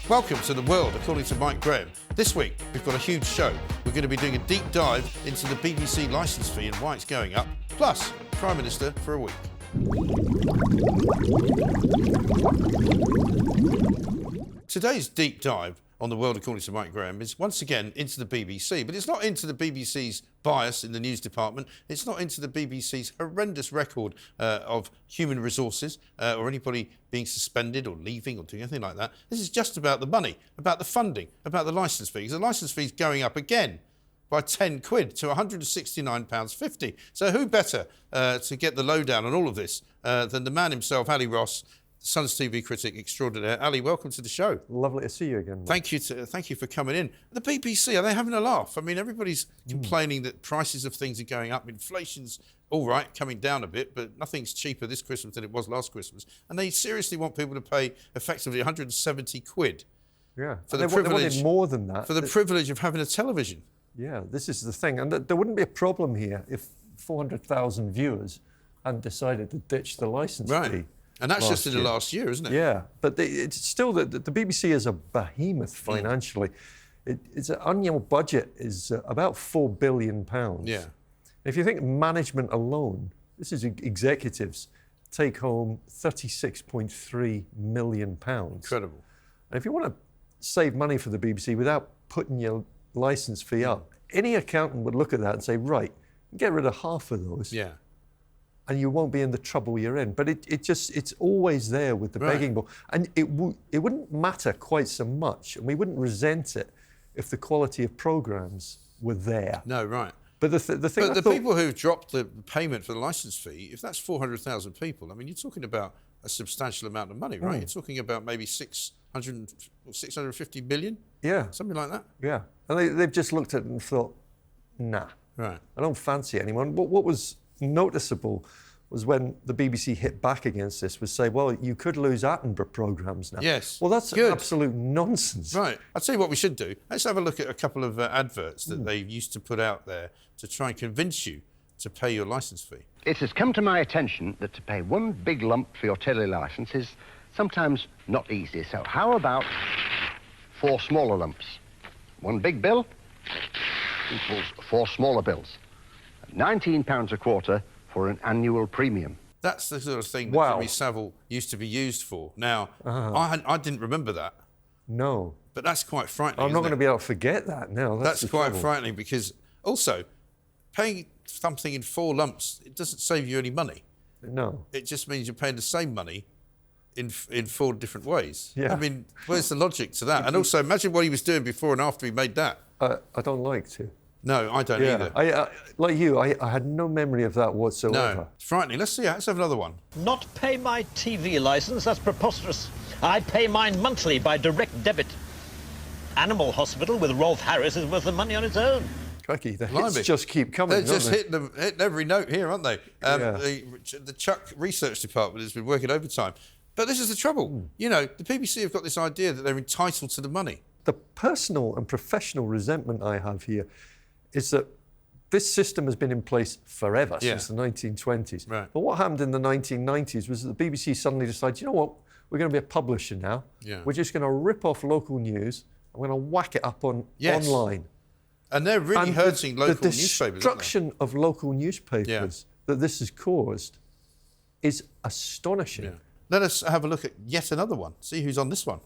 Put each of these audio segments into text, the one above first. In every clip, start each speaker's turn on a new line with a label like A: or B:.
A: Welcome to The World According to Mike Graham. This week, we've got a huge show. We're going to be doing a deep dive into the BBC licence fee and why it's going up, plus Prime Minister for a week. Today's deep dive on The World According to Mike Graham is once again into the BBC, but it's not into the BBC's bias in the news department. It's not into the BBC's horrendous record of human resources or anybody being suspended or leaving or doing anything like that. This is just about the money, about the funding, about the licence fees. The licence fee's going up again by 10 quid to £169.50. So who better to get the lowdown on all of this than the man himself, Ali Ross, Sun's TV critic extraordinaire. Ali, welcome to the show.
B: Lovely to see you again, Mike.
A: Thank you for coming in. The BBC, are they having a laugh? I mean, everybody's complaining that prices of things are going up. Inflation's all right, coming down a bit, but nothing's cheaper this Christmas than it was last Christmas. And they seriously want people to pay effectively 170 quid.
B: Yeah,
A: for
B: they wanted more than that.
A: For the privilege of having a television.
B: Yeah, this is the thing. And there wouldn't be a problem here if 400,000 viewers hadn't decided to ditch the licence fee.
A: And that's just in the last year, isn't it?
B: Yeah, but it's still the BBC is a behemoth financially. Its annual budget is about £4 billion.
A: Yeah.
B: If you think management alone, this is executives take home £36.3 million.
A: Incredible.
B: And if you want to save money for the BBC without putting your licence fee up, any accountant would look at that and say, right, get rid of half of those.
A: Yeah.
B: And you won't be in the trouble you're in. But it's always there with the begging bowl. And it wouldn't matter quite so much, and we wouldn't resent it if the quality of programmes were there.
A: No, right.
B: But the
A: people who've dropped the payment for the licence fee, if that's 400,000 people, I mean, you're talking about a substantial amount of money, right? You're talking about maybe 650 million?
B: Yeah.
A: Something like that?
B: Yeah. And they've just looked at it and thought, nah.
A: Right.
B: I don't fancy anyone. What was noticeable was when the BBC hit back against this, was say, well, you could lose Attenborough programmes now.
A: Yes.
B: Well, that's absolute nonsense.
A: Right. I'll tell you what we should do. Let's have a look at a couple of adverts that they used to put out there to try and convince you to pay your licence fee.
C: It has come to my attention that to pay one big lump for your telly licence is sometimes not easy. So how about 4 smaller lumps? One big bill equals 4 smaller bills. £19 a quarter for an annual premium.
A: That's the sort of thing that Jimmy Savile used to be used for. Now, I didn't remember that.
B: No.
A: But that's quite frightening.
B: I'm not going to be able to forget that now.
A: That's quite frightening because also paying something in 4 lumps, it doesn't save you any money.
B: No.
A: It just means you're paying the same money in 4 different ways.
B: Yeah.
A: I mean, where's the logic to that? And also, imagine what he was doing before and after he made that.
B: I don't like to.
A: No, I don't either.
B: Like you, I had no memory of that whatsoever.
A: No, it's frightening. Let's have another one.
D: Not pay my TV licence? That's preposterous. I pay mine monthly by direct debit. Animal Hospital with Rolf Harris is worth the money on its own.
B: Crikey, the hits just keep coming.
A: They're just hitting every note here, aren't they? The Chuck Research Department has been working overtime. But this is the trouble. You know, the BBC have got this idea that they're entitled to the money.
B: The personal and professional resentment I have here is that this system has been in place forever, since the 1920s.
A: Right.
B: But what happened in the 1990s was that the BBC suddenly decided, you know what, we're going to be a publisher now.
A: Yeah.
B: We're just going to rip off local news. I'm going to whack it up online.
A: And they're really hurting local newspapers.
B: The destruction of local newspapers that this has caused is astonishing.
A: Yeah. Let us have a look at yet another one. See who's on this one.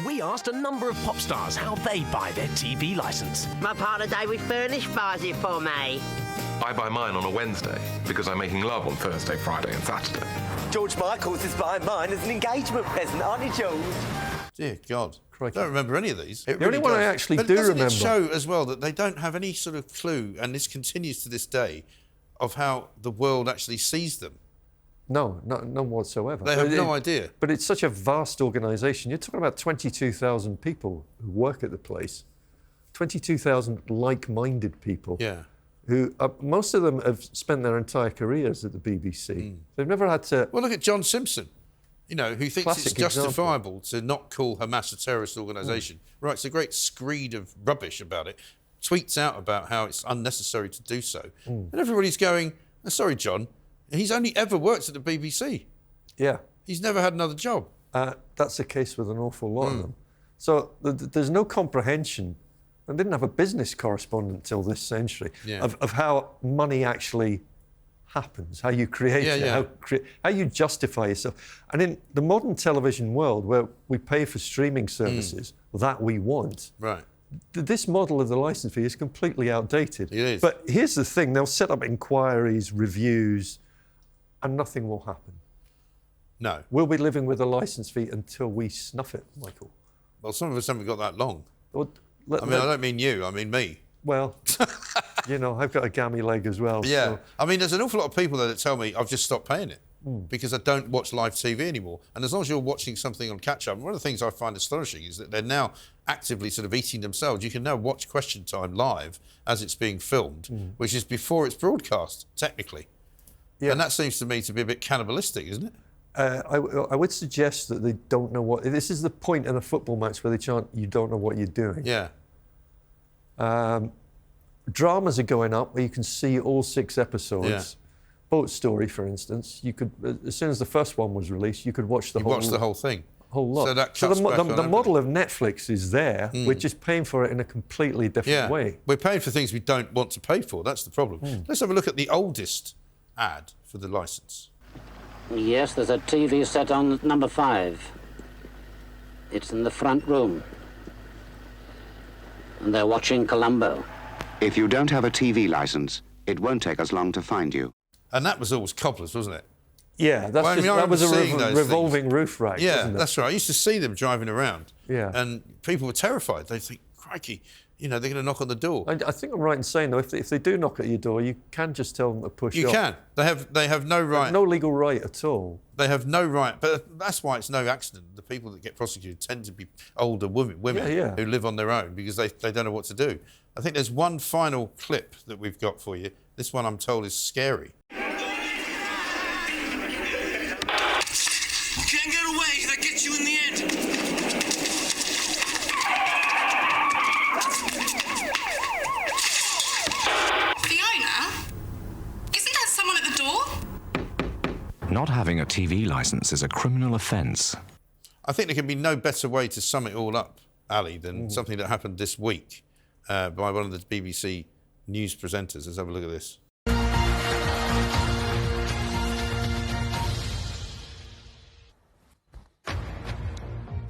E: We asked a number of pop stars how they buy their TV licence.
F: My partner David Furnish buys it for me.
G: I buy mine on a Wednesday because I'm making love on Thursday, Friday and Saturday.
H: George Michaels is buying mine as an engagement present, aren't you, George?
A: Dear God.
B: Crikey.
A: I don't remember any of these.
B: The only one I actually do remember.
A: Doesn't it show as well that they don't have any sort of clue, and this continues to this day, of how the world actually sees them?
B: No, none whatsoever.
A: They have no idea.
B: But it's such a vast organisation. You're talking about 22,000 people who work at the place. 22,000 like-minded people.
A: Yeah.
B: Who, most of them have spent their entire careers at the BBC. They've never had to...
A: Well, look at John Simpson, you know, who thinks
B: Classic
A: it's justifiable to not call Hamas a terrorist organisation. Writes a great screed of rubbish about it, tweets out about how it's unnecessary to do so. And everybody's going, sorry, John, he's only ever worked at the BBC.
B: Yeah.
A: He's never had another job.
B: That's the case with an awful lot of them. So there's no comprehension. I didn't have a business correspondent until this century of how money actually happens, how you create it, how you justify yourself. And in the modern television world, where we pay for streaming services that we want,
A: right.
B: This model of the license fee is completely outdated.
A: It is.
B: But here's the thing, they'll set up inquiries, reviews, and nothing will happen.
A: No.
B: We'll be living with a license fee until we snuff it, Michael.
A: Well, some of us haven't got that long.
B: Well,
A: I don't mean you, I mean me.
B: Well, you know, I've got a gammy leg as well.
A: Yeah.
B: So.
A: I mean, there's an awful lot of people that tell me I've just stopped paying it because I don't watch live TV anymore. And as long as you're watching something on catch-up, one of the things I find astonishing is that they're now actively sort of eating themselves. You can now watch Question Time live as it's being filmed, which is before it's broadcast, technically. Yeah. And that seems to me to be a bit cannibalistic, isn't it?
B: I would suggest that they don't know what... This is the point in a football match where they chant, you don't know what you're doing.
A: Yeah.
B: Dramas are going up where you can see all 6 episodes.
A: Yeah.
B: Boat Story, for instance, you could, as soon as the first one was released, you could watch the
A: watch the whole thing.
B: Whole lot.
A: So that cuts back
B: the model of Netflix is there. We're just paying for it in a completely different way.
A: We're paying for things we don't want to pay for. That's the problem. Let's have a look at the oldest ad for the licence.
I: Yes, there's a TV set on number 5. It's in the front room. And they're watching Columbo.
J: If you don't have a TV licence, it won't take us long to find you.
A: And that was always cobblers, wasn't it?
B: Yeah, that was a revolving roof rack.
A: Yeah,
B: wasn't it?
A: That's right. I used to see them driving around.
B: Yeah.
A: And people were terrified. They think, crikey, you know, they're going to knock on the door.
B: I think I'm right in saying, though, if they do knock at your door, you can just tell them to push
A: You
B: off.
A: can. They have no right.
B: No legal right at all.
A: They have no right. But that's why it's no accident. The people that get prosecuted tend to be older women who live on their own because they don't know what to do. I think there's one final clip that we've got for you. This one, I'm told, is scary.
K: You can't get away. That gets you in the end.
L: Fiona? Isn't there someone at the door?
M: Not having a TV licence is a criminal offence.
A: I think there can be no better way to sum it all up, Ali, than something that happened this week by one of the BBC news presenters. Let's have a look at this.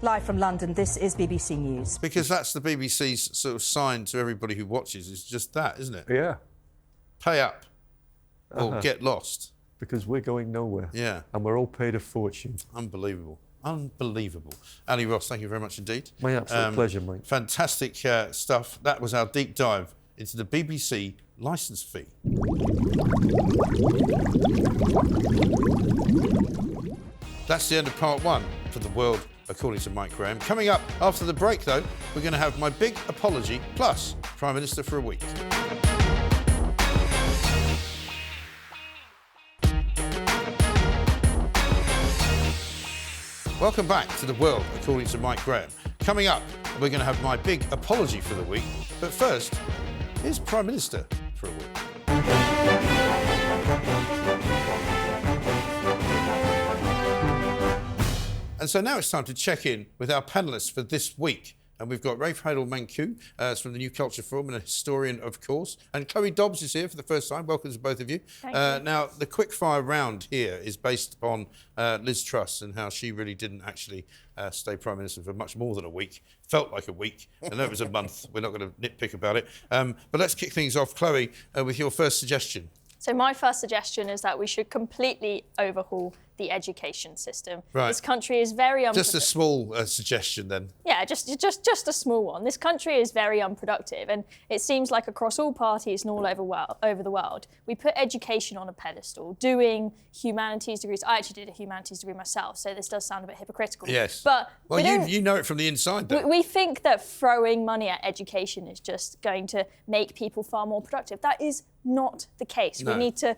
N: Live from London, this is BBC News.
A: Because that's the BBC's sort of sign to everybody who watches, is just that, isn't it?
B: Yeah.
A: Pay up or get lost.
B: Because we're going nowhere.
A: Yeah.
B: And we're all paid a fortune.
A: Unbelievable. Unbelievable. Ali Ross, thank you very much indeed.
B: My absolute pleasure, mate.
A: Fantastic stuff. That was our deep dive into the BBC licence fee. That's the end of part 1 for The World According to Mike Graham. Coming up after the break, though, we're going to have my big apology plus Prime Minister for a week. Welcome back to The World According to Mike Graham. Coming up, we're going to have my big apology for the week. But first, here's Prime Minister for a week. And so now it's time to check in with our panellists for this week. And we've got Rafe Hadel-Mancu from the New Culture Forum and a historian, of course. And Chloe Dobbs is here for the first time. Welcome to both of you.
O: Thank you.
A: Now, the quickfire round here is based upon Liz Truss and how she really didn't actually stay Prime Minister for much more than a week. Felt like a week. I know it was a month. We're not going to nitpick about it. But let's kick things off, Chloe, with your first suggestion.
O: So my first suggestion is that we should completely overhaul the education system.
A: Right.
O: This country is very
A: Just a small suggestion then.
O: Yeah, just a small one. This country is very unproductive, and it seems like across all parties and all over the world, we put education on a pedestal, doing humanities degrees. I actually did a humanities degree myself, so this does sound a bit hypocritical.
A: Yes.
O: But
A: well, you know it from the inside, though.
O: We think that throwing money at education is just going to make people far more productive. That is not the case.
A: No.
O: We need to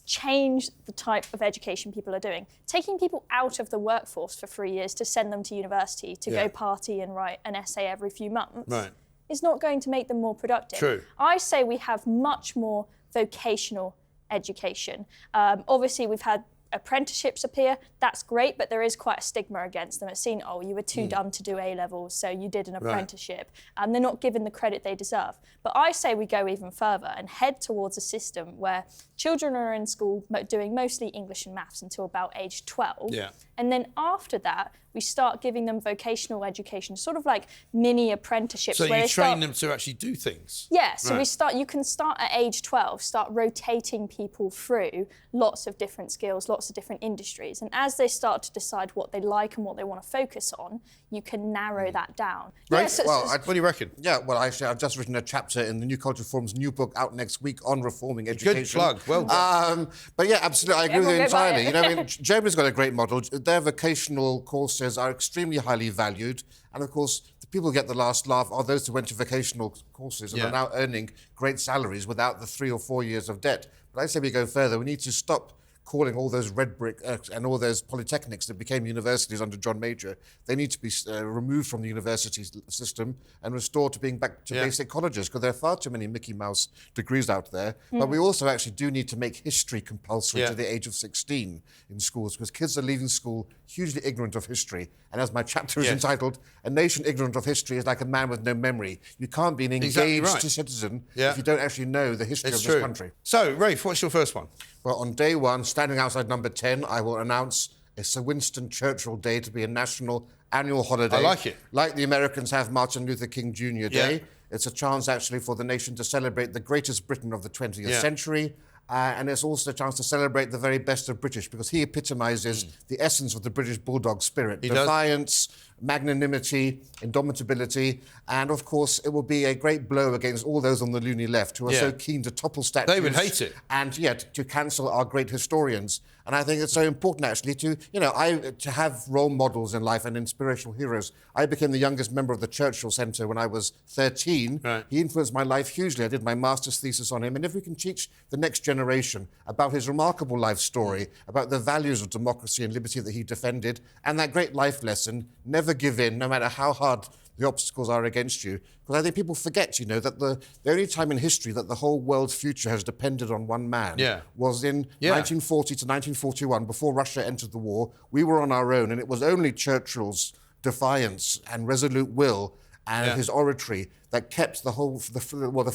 O: change the type of education people are doing. Taking people out of the workforce for 3 years to send them to university to go party and write an essay every few months is not going to make them more productive.
A: True.
O: I say we have much more vocational education. Obviously, we've had apprenticeships appear, that's great, but there is quite a stigma against them. It's seen, oh, you were too dumb to do A-levels, so you did an apprenticeship. And they're not given the credit they deserve. But I say we go even further and head towards a system where children are in school doing mostly English and maths until about age 12.
A: Yeah.
O: And then after that, we start giving them vocational education, sort of like mini apprenticeships.
A: So
O: where
A: you
O: they
A: train
O: start...
A: them to actually do things?
O: Yeah, so you can start at age 12, start rotating people through lots of different skills, lots of different industries. And as they start to decide what they like and what they want to focus on, you can narrow that down.
A: Right.
O: Yeah,
A: What do you reckon?
P: Yeah, well, actually, I've just written a chapter in the New Culture Forum's new book out next week on reforming education.
A: Good plug, well done.
P: But yeah, absolutely, I agree with you
O: Everyone go buy
P: entirely.
O: it.
P: You know, I mean, Germany's got a great model. Their vocational courses are extremely highly valued. And of course, the people who get the last laugh are those who went to vocational courses and are now earning great salaries without the 3 or 4 years of debt. But I say we go further. We need to stop calling all those red brick and all those polytechnics that became universities under John Major. They need to be removed from the university system and restored to being back to basic colleges, because there are far too many Mickey Mouse degrees out there. But we also actually do need to make history compulsory to the age of 16 in schools, because kids are leaving school hugely ignorant of history. And as my chapter is entitled, a nation ignorant of history is like a man with no memory. You can't be an engaged citizen if you don't actually know the history of this country.
A: So, Rafe, what's your first one?
P: Well, on day one, standing outside number 10, I will announce a Sir Winston Churchill Day to be a national annual holiday.
A: I like it.
P: Like the Americans have Martin Luther King Jr. Day. It's a chance, actually, for the nation to celebrate the greatest Britain of the 20th century. And it's also a chance to celebrate the very best of British, because he epitomises the essence of the British bulldog spirit. Defiance, magnanimity, indomitability, and of course it will be a great blow against all those on the loony left who are so keen to topple statues.
A: They would hate it.
P: And yet to cancel our great historians. And I think it's so important actually to have role models in life and inspirational heroes. I became the youngest member of the Churchill Centre when I was 13. He influenced my life hugely. I did my master's thesis on him. And if we can teach the next generation about his remarkable life story, about the values of democracy and liberty that he defended, and that great life lesson, never give in, no matter how hard the obstacles are against you. Because I think people forget, that the only time in history that the whole world's future has depended on one man was in 1940 to 1941, before Russia entered the war. We were on our own, and it was only Churchill's defiance and resolute will and his oratory that kept the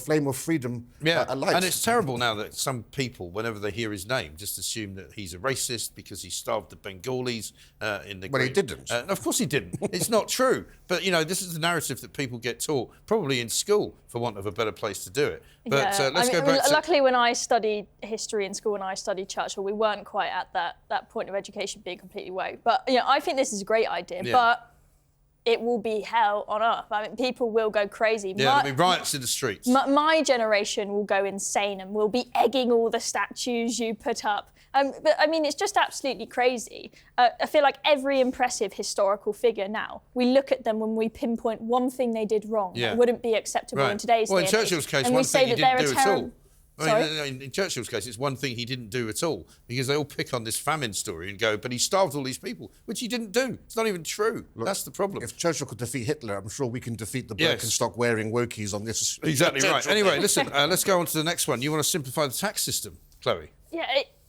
P: flame of freedom alight.
A: And it's terrible now that some people, whenever they hear his name, just assume that he's a racist because he starved the Bengalis in the...
P: Well, he didn't.
A: Of course he didn't. It's not true. But, this is the narrative that people get taught, probably in school, for want of a better place to do it. But let's go back to...
O: Luckily, when I studied history in school and I studied Churchill, we weren't quite at that point of education being completely woke. But, I think this is a great idea. But it will be hell on earth. I mean, people will go crazy.
A: There'll be riots in the streets.
O: My generation will go insane and will be egging all the statues you put up. But, I mean, it's just absolutely crazy. I feel like every impressive historical figure now, we look at them when we pinpoint one thing they did wrong that wouldn't be acceptable in today's day.
A: Well, in Churchill's case, one thing he didn't do at all. In Churchill's case, it's one thing he didn't do at all, because they all pick on this famine story and go, but he starved all these people, which he didn't do. It's not even true. Look, that's the problem.
P: If Churchill could defeat Hitler, I'm sure we can defeat the Birkenstock-wearing wokies on this.
A: Exactly right. Anyway, listen, let's go on to the next one. You want to simplify the tax system, Chloe?
O: Yeah,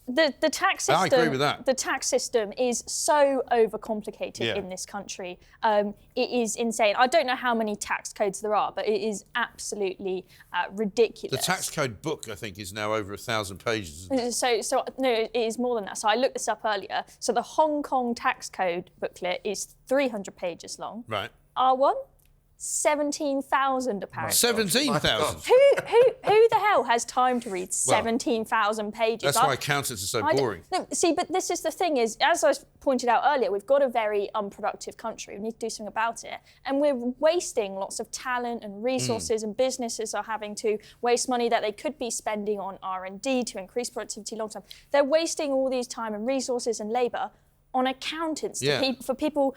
O: the tax system...
A: I agree with that.
O: The tax system is so overcomplicated in this country. It is insane. I don't know how many tax codes there are, but it is absolutely ridiculous.
A: The tax code book, I think, is now over 1,000 pages.
O: So no, it is more than that. So I looked this up earlier. So the Hong Kong tax code booklet is 300 pages long.
A: Right.
O: R1? 17,000 apparently.
A: 17,000?
O: Who the hell has time to read 17,000 pages?
A: That's why accountants are so boring.
O: No, see, but this is the thing is, as I pointed out earlier, we've got a very unproductive country. We need to do something about it. And we're wasting lots of talent and resources, and businesses are having to waste money that they could be spending on R&D to increase productivity long term. They're wasting all these time and resources and labour on accountants for people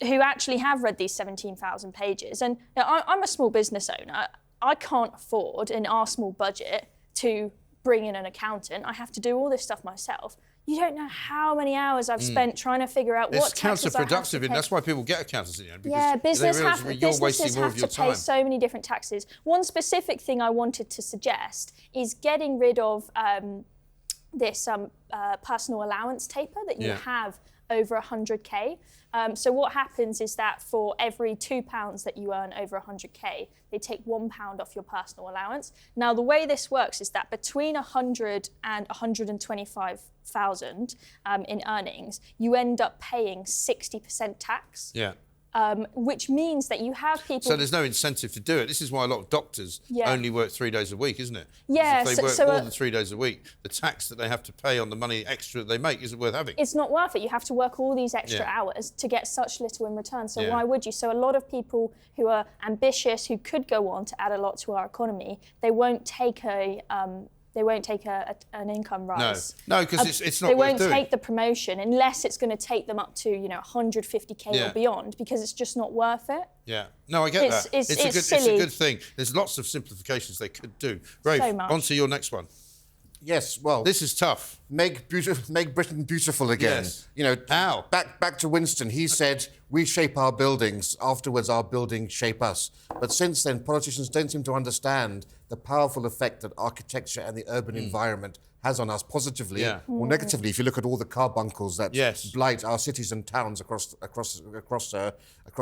O: who actually have read these 17,000 pages. And I'm a small business owner. I can't afford, in our small budget, to bring in an accountant. I have to do all this stuff myself. You don't know how many hours I've spent trying to figure out what taxes I have to pay.
A: It's counterproductive, and that's why people get accountants in the end.
O: Yeah, businesses have to pay so many different taxes. One specific thing I wanted to suggest is getting rid of this personal allowance taper that you
A: Yeah.
O: have over 100k. So what happens is that for every £2 that you earn over 100k, they take £1 off your personal allowance. Now the way this works is that between 100 and 125,000 in earnings, you end up paying 60% tax.
A: Yeah.
O: Which means that you have people.
A: So there's no incentive to do it. This is why a lot of doctors
O: Yeah.
A: only work 3 days a week, isn't it?
O: Yeah,
A: Because if they
O: so
A: work more than 3 days a week, the tax that they have to pay on the money extra that they make isn't worth having.
O: It's not worth it. You have to work all these extra
A: Yeah.
O: hours to get such little in return. So
A: Yeah.
O: why would you? So a lot of people who are ambitious, who could go on to add a lot to our economy, they won't take an income rise.
A: No, because it's not
O: They
A: worth
O: won't
A: doing.
O: take the promotion unless it's going to take them up to 150k
A: Yeah.
O: or beyond, because it's just not worth it.
A: Yeah, no, I get that.
O: It's
A: It's a
O: silly.
A: good thing. There's lots of simplifications they could do. Rafe,
O: So much.
A: on to your next one.
P: Yes, well,
A: This is tough.
P: make Britain beautiful again.
A: Yes.
P: You know,
A: How?
P: Back to Winston. He said, "We shape our buildings. Afterwards, our buildings shape us." But since then, politicians don't seem to understand the powerful effect that architecture and the urban environment has on us, positively
A: Yeah.
P: or negatively. If you look at all the carbuncles that
A: Yes.
P: blight our cities and towns across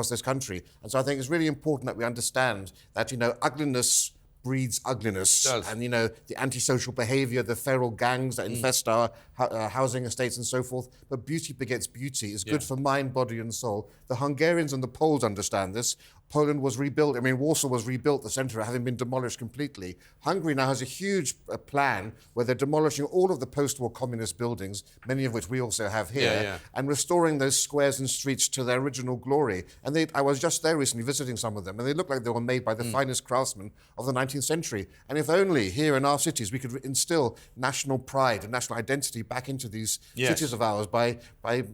P: this country, and so I think it's really important that we understand that ugliness breeds ugliness.
A: It does.
P: And, the antisocial behaviour, the feral gangs that infest our housing estates and so forth. But beauty begets beauty. It's good for mind, body and soul. The Hungarians and the Poles understand this. Poland was rebuilt. I mean, Warsaw was rebuilt, the centre, having been demolished completely. Hungary now has a huge plan where they're demolishing all of the post-war communist buildings, many of which we also have here, and restoring those squares and streets to their original glory. And I was just there recently visiting some of them, and they look like they were made by the finest craftsmen of the 19th century. And if only here in our cities we could instill national pride and national identity back into these cities of ours by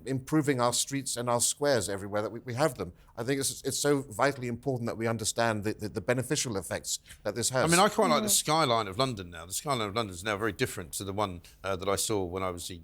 P: improving our streets and our squares everywhere that we have them. I think it's so vitally important that we understand the beneficial effects that this has.
A: I mean, I quite like the skyline of London now. The skyline of London is now very different to the one that I saw when I was a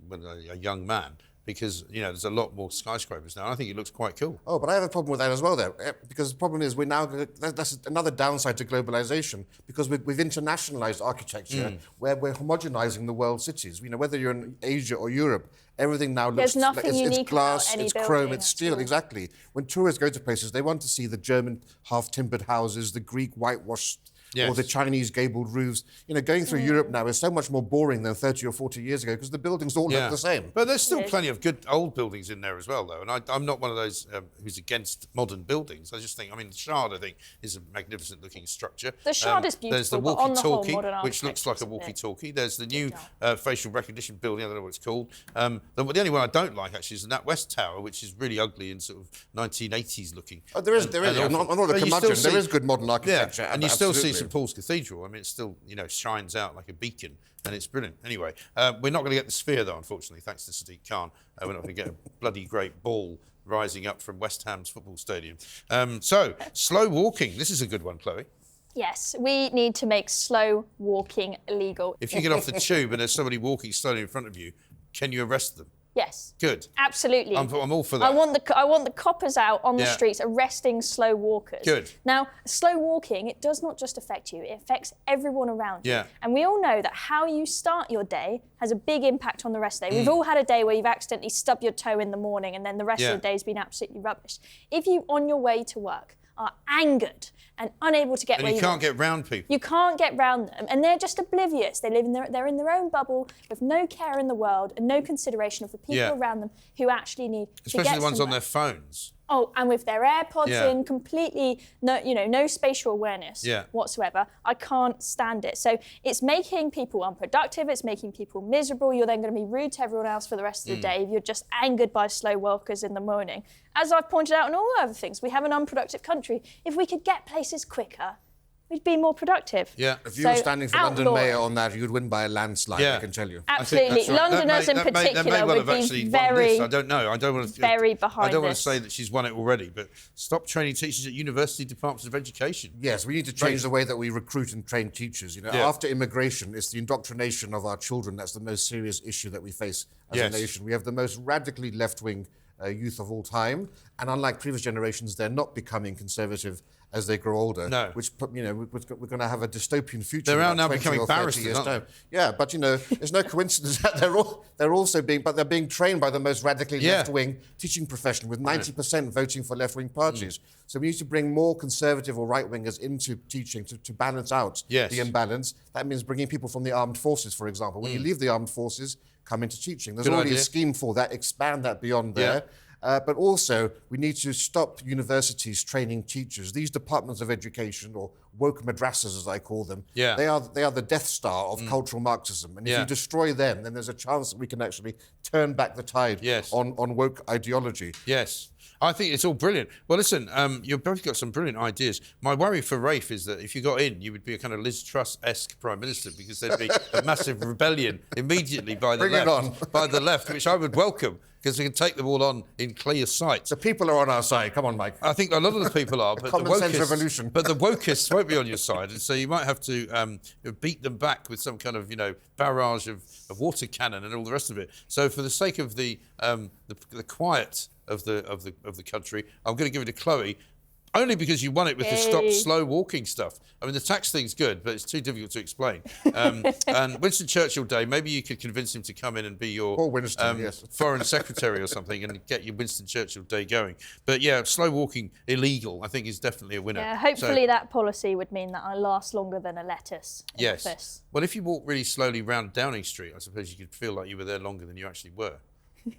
A: young man, because there's a lot more skyscrapers now. I think it looks quite cool.
P: Oh, but I have a problem with that as well, though, because the problem is that's another downside to globalization, because we've internationalized architecture where we're homogenizing the world cities. Whether you're in Asia or Europe, everything now looks
O: There's nothing
P: like
O: unique
P: it's glass,
O: about any
P: it's chrome,
O: building
P: it's steel. Exactly. When tourists go to places, they want to see the German half-timbered houses, the Greek whitewashed. Or the Chinese gabled roofs. Going through Europe now is so much more boring than 30 or 40 years ago, because the buildings all look the same.
A: But there's still plenty of good old buildings in there as well, though. And I'm not one of those who's against modern buildings. I just think, the Shard, I think, is a magnificent-looking structure.
O: The Shard is beautiful,
A: There's the
O: but on the whole,
A: walkie-talkie,
O: modern
A: which looks like a
O: architecture's a bit
A: walkie-talkie. There's the new facial recognition building. I don't know what it's called. The only one I don't like, actually, is the NatWest Tower, which is really ugly and sort of 1980s looking.
P: Oh, there is. I'm not a curmudgeon. There is good modern architecture.
A: Yeah, and you still see
P: absolutely.
A: St Paul's Cathedral. I mean, it still, shines out like a beacon, and it's brilliant. Anyway, we're not going to get the Sphere, though, unfortunately, thanks to Sadiq Khan. We're not going to get a bloody great ball rising up from West Ham's football stadium. So, slow walking. This is a good one, Chloe.
O: Yes, we need to make slow walking illegal.
A: If you get off the tube and there's somebody walking slowly in front of you, can you arrest them?
O: Yes.
A: Good.
O: Absolutely.
A: I'm all for that.
O: I want the coppers out on the streets arresting slow walkers.
A: Good.
O: Now, slow walking, it does not just affect you, it affects everyone around you.
A: Yeah.
O: And we all know that how you start your day has a big impact on the rest of the day. We've all had a day where you've accidentally stubbed your toe in the morning and then the rest of the day's been absolutely rubbish. If you, on your way to work, are angered and unable to get where you
A: can't
O: want.
A: get round people.
O: You can't get round them, and they're just oblivious. They're in their own bubble with no care in the world and no consideration of the people around them who actually need to
A: Especially
O: get
A: the ones on
O: somewhere.
A: their phones.
O: Oh, and with their AirPods in, completely no spatial awareness whatsoever. I can't stand it. So it's making people unproductive. It's making people miserable. You're then going to be rude to everyone else for the rest of the day if you're just angered by slow walkers in the morning. As I've pointed out in all other things, we have an unproductive country. If we could get places quicker, we'd be more productive.
A: Yeah.
P: If you were standing for London Mayor on that, you'd win by a landslide, I can tell you.
O: Absolutely. Londoners in particular would be very,
A: I don't know. I don't want to.
O: very behind
A: I don't want
O: this.
A: to say that she's won it already, but stop training teachers at university departments of education.
P: Yes, we need to change the way that we recruit and train teachers. After immigration, it's the indoctrination of our children that's the most serious issue that we face as a nation. We have the most radically left-wing youth of all time. And unlike previous generations, they're not becoming conservative as they grow older.
A: No.
P: Which, we're going to have a dystopian future.
A: They're out
P: in
A: now
P: about 20
A: becoming
P: or 30
A: barristers,
P: years'
A: aren't they?
P: time. Yeah, but there's no coincidence that they're being trained by the most radically left-wing teaching profession, with 90% voting for left-wing parties. So we need to bring more conservative or right-wingers into teaching to balance out the imbalance. That means bringing people from the armed forces, for example. When you leave the armed forces, come into teaching. There's already a scheme for that. Expand that beyond there. But also, we need to stop universities training teachers. These departments of education, or woke madrasas as I call them, they are the Death Star of cultural Marxism. And if you destroy them, then there's a chance that we can actually turn back the tide on woke ideology.
A: Yes. I think it's all brilliant. Well, listen, you've both got some brilliant ideas. My worry for Rafe is that if you got in, you would be a kind of Liz Truss-esque Prime Minister, because there'd be a massive rebellion immediately by the left, which I would welcome, because we can take them all on in clear sight.
P: The people are on our side. Come on, Mike.
A: I think a lot of the people are, but
P: common sense revolution.
A: But the wokists won't be on your side, and so you might have to beat them back with some kind of barrage of water cannon and all the rest of it. So for the sake of the quiet of the country, I'm going to give it to Chloe, only because you won it with the stop slow walking stuff. I mean, the tax thing's good, but it's too difficult to explain. And Winston Churchill Day, maybe you could convince him to come in and be your foreign secretary or something, and get your Winston Churchill Day going. But yeah, slow walking illegal, I think, is definitely a winner.
O: Yeah, hopefully that policy would mean that I last longer than a lettuce in office.
A: Well, if you walk really slowly round Downing Street, I suppose you could feel like you were there longer than you actually were.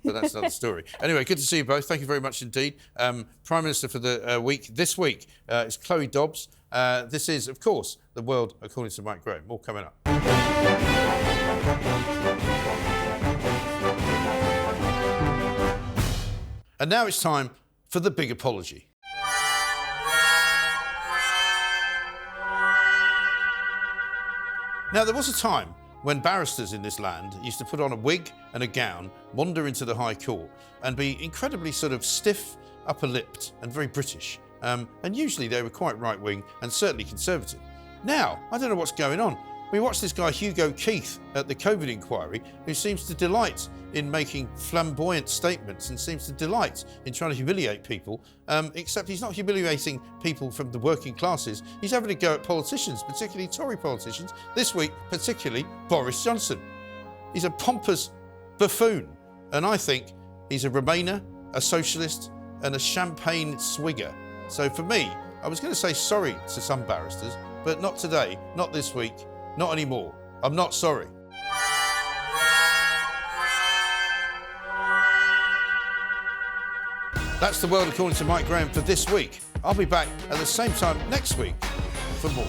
A: But that's another story. Anyway, good to see you both. Thank you very much indeed. Prime Minister for the week this week is Chloe Dobbs. This is, of course, The World According to Mike Graham. More coming up. And now it's time for the big apology. Now, there was a time when barristers in this land used to put on a wig and a gown, wander into the High Court, and be incredibly sort of stiff, upper-lipped, and very British. And usually they were quite right-wing and certainly conservative. Now, I don't know what's going on. We watched this guy, Hugo Keith, at the COVID inquiry, who seems to delight in making flamboyant statements and seems to delight in trying to humiliate people, except he's not humiliating people from the working classes. He's having a go at politicians, particularly Tory politicians. This week, particularly Boris Johnson. He's a pompous buffoon, and I think he's a Remainer, a socialist, and a champagne swigger. So for me, I was going to say sorry to some barristers, but not today, not this week, not anymore. I'm not sorry. That's The World According to Mike Graham for this week. I'll be back at the same time next week for more.